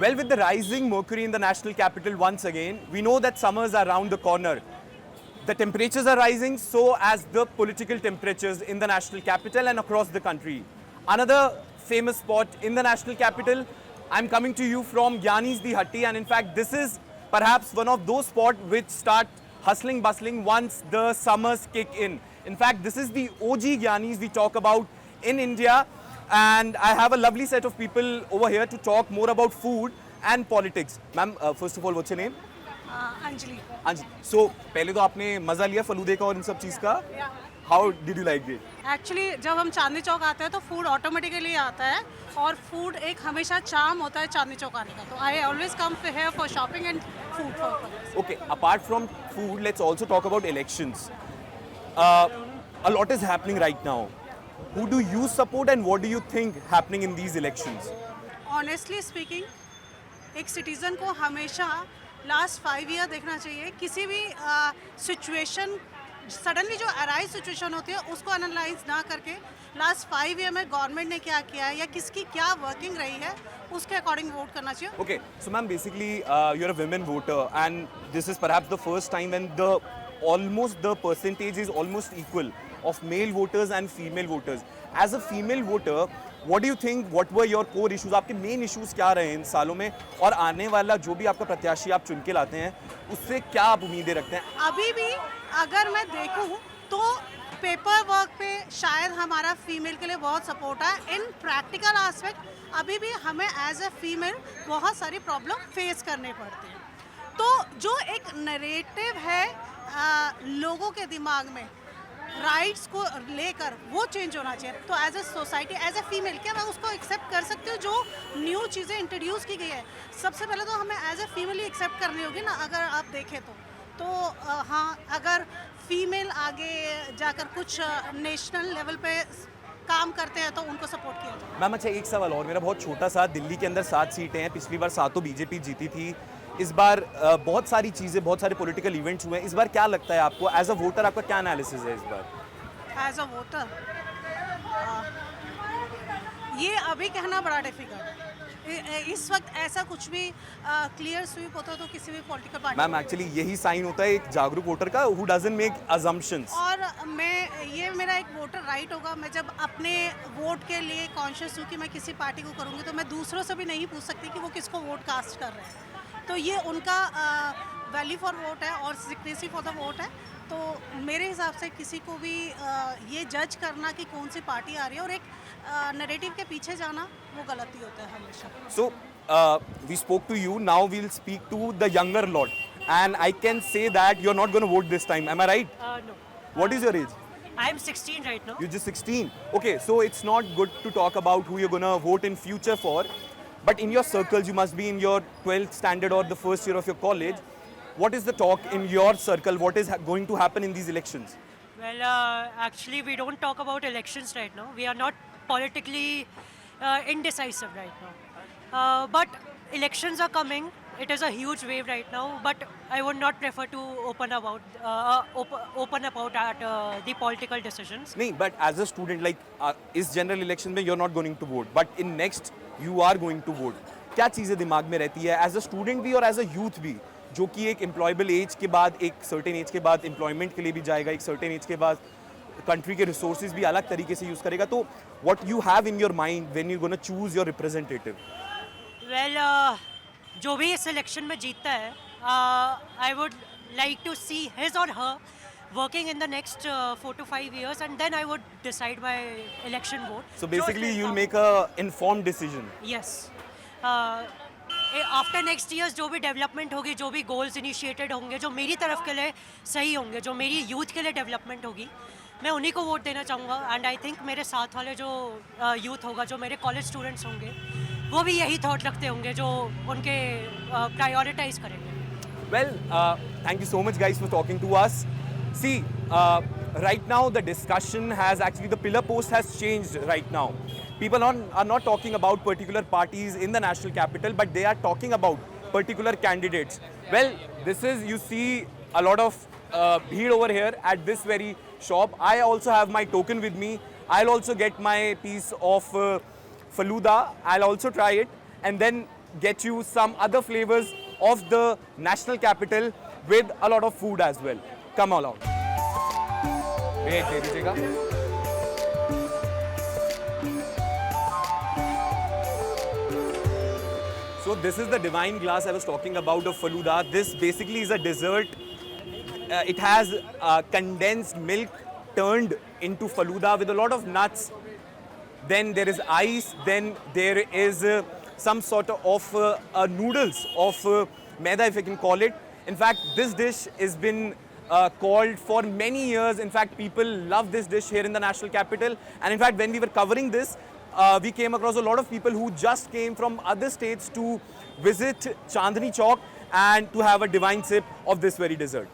Well, with the rising mercury in the national capital once again, we know that summers are around the corner. The temperatures are rising, so as the political temperatures in the national capital and across the country. Another famous spot in the national capital, I'm coming to you from Gyani's the Hatti, and in fact, this is perhaps one of those spots which start hustling, bustling once the summers kick in. In fact, this is the OG Gyani's we talk about in India, and I have a lovely set of people over here to talk more about food and politics. Ma'am, first of all, what's your name? Anjali Anjali. So, पहले तो आपने मजा लिया फलूदे का और इन सब चीज़ का. How did you like it? Actually जब हम चांदनी चौक आते हैं तो फूड ऑटोमेटिकली आता है और फूड एक हमेशा चार्म होता है चांदनी चौक आने का तो I always come here for shopping and food for Okay, apart from food, let's also talk about elections. A lot is happening right now. Who do you support and what do you think happening in these elections? Honestly speaking एक citizen को हमेशा last 5 year देखना चाहिए किसी भी situation suddenly जो arise situation होती है उसको एनालाइज ना करके लास्ट 5 ईयर में गवर्नमेंट ने क्या किया है या किसकी क्या वर्किंग रही है उसके अकॉर्डिंग वोट करना चाहिए. Okay, so ma'am, basically you're a women voter and this is perhaps the first time when the percentage is almost equal of male voters and female voters. As a female voter, what do you think, what were your core issues? आपके main issues क्या रहे इन सालों में और आने वाला जो भी आपका प्रत्याशी आप चुन के लाते हैं उससे क्या आप उम्मीदें रखते हैं? अभी भी अगर मैं देखूं तो पेपर वर्क पे शायद हमारा फीमेल के लिए बहुत सपोर्ट है. इन प्रैक्टिकल एस्पेक्ट अभी भी हमें एज ए फीमेल बहुत सारी प्रॉब्लम फेस करने पड़ती हैं. तो जो एक नरेटिव है लोगों के दिमाग में राइट्स को लेकर वो चेंज होना चाहिए. तो as a society as a female क्या मैं उसको एक्सेप्ट कर सकती हूँ जो न्यू चीज़ें इंट्रोड्यूस की गई है. सबसे पहले तो हमें एज ए फीमेल ही एक्सेप्ट करनी होगी ना. अगर आप देखें तो हाँ अगर फीमेल आगे जाकर कुछ नेशनल लेवल पे काम करते हैं तो उनको सपोर्ट किया जाए. मैम अच्छा एक सवाल और मेरा बहुत छोटा सा. दिल्ली के अंदर 7 सीटें हैं, पिछली बार 7 बीजेपी जीती थी. इस बार बहुत सारी चीज़ें बहुत सारे पॉलिटिकल इवेंट्स हुए हैं. इस बार क्या लगता है आपको एज अ वोटर आपका क्या एनालिसिस है इस बार? एज अ वोटर ये अभी कहना बड़ा डिफिकल्ट है. इस वक्त ऐसा कुछ भी क्लियर स्वीप होता तो किसी भी पॉलिटिकल पार्टी मैम एक्चुअली यही साइन होता है एक जागरूक वोटर का हु डजंट मेक अजम्पशंस. और ये मेरा एक वोटर राइट होगा. मैं जब अपने वोट के लिए कॉन्शियस हूँ कि मैं किसी पार्टी को करूँगी तो मैं दूसरों से भी नहीं पूछ सकती कि वो किसको वोट कास्ट कर रहे हैं. तो ये उनका वैल्यू फॉर वोट है और सिग्नेसी फॉर द वोट है. तो मेरे हिसाब से किसी को भी ये जज करना कि कौन सी पार्टी आ रही है और एक नैरेटिव के पीछे जाना वो गलती होता है हमेशा. So we spoke to you. Now we'll speak to the younger lot, and I can say that you're not going to vote this time. Am I right? No. What is your age? I'm 16 right now. You're just 16. Okay, so it's not good to talk about who you're going to vote in future for. But in your circles, you must be in your 12th standard or the first year of your college. What is the talk in your circle? What is going to happen in these elections? Well, actually, we don't talk about elections right now. We are not politically indecisive right now. But elections are coming. It is a huge wave right now. But I would not prefer to open about at the political decisions. No, but as a student, like इस general election में you're not going to vote. But in next, you are going to vote. क्या चीज़ें दिमाग में रहती है as a student भी और as a youth भी जो कि एक एम्प्लॉयबल एज के बाद एक सर्टेन एज के बाद एम्प्लॉयमेंट के लिए भी जाएगा, एक सर्टेन एज के बाद कंट्री के रिसोर्सेज भी अलग तरीके से यूज़ करेगा. तो what you have in your mind when you gonna choose your representative? Well, जो भी इस इलेक्शन में जीतता है, I would like to see his or her working in the next 4 to 5 years, and then I would decide my election vote. So basically, you'll make a informed decision. Yes. After next years जो भी development होगी, जो भी goals initiated होंगे, जो मेरी तरफ के लिए सही होंगे, जो मेरी यूथ के लिए डेवलपमेंट होगी, मैं उन्हीं को वोट देना चाहूँगा. एंड आई थिंक मेरे साथ वाले जो यूथ होगा, जो मेरे कॉलेज स्टूडेंट्स होंगे, वो भी यही थॉट रखते होंगे जो उनके प्रायोरिटाइज करेंगे. Well, thank you so much guys for talking to us. See, right now the discussion has actually, the pillar post has changed right now. People are not talking about particular parties in the national capital, but they are talking about particular candidates. Well, this is, you see a lot of bheed over here at this very shop. I also have my token with me. I'll also get my piece of Faluda. I'll also try it. And then get you some other flavors of the national capital with a lot of food as well. Come along. Wait, दे दीजिएगा. So this is the divine glass I was talking about of Faluda. This basically is a dessert. It has condensed milk turned into Faluda with a lot of nuts. Then there is ice. Then there is some sort of noodles of maida, if you can call it. In fact, this dish has been called for many years. In fact, people love this dish here in the national capital. And in fact, when we were covering this, we came across a lot of people who just came from other states to visit Chandni Chowk and to have a divine sip of this very dessert.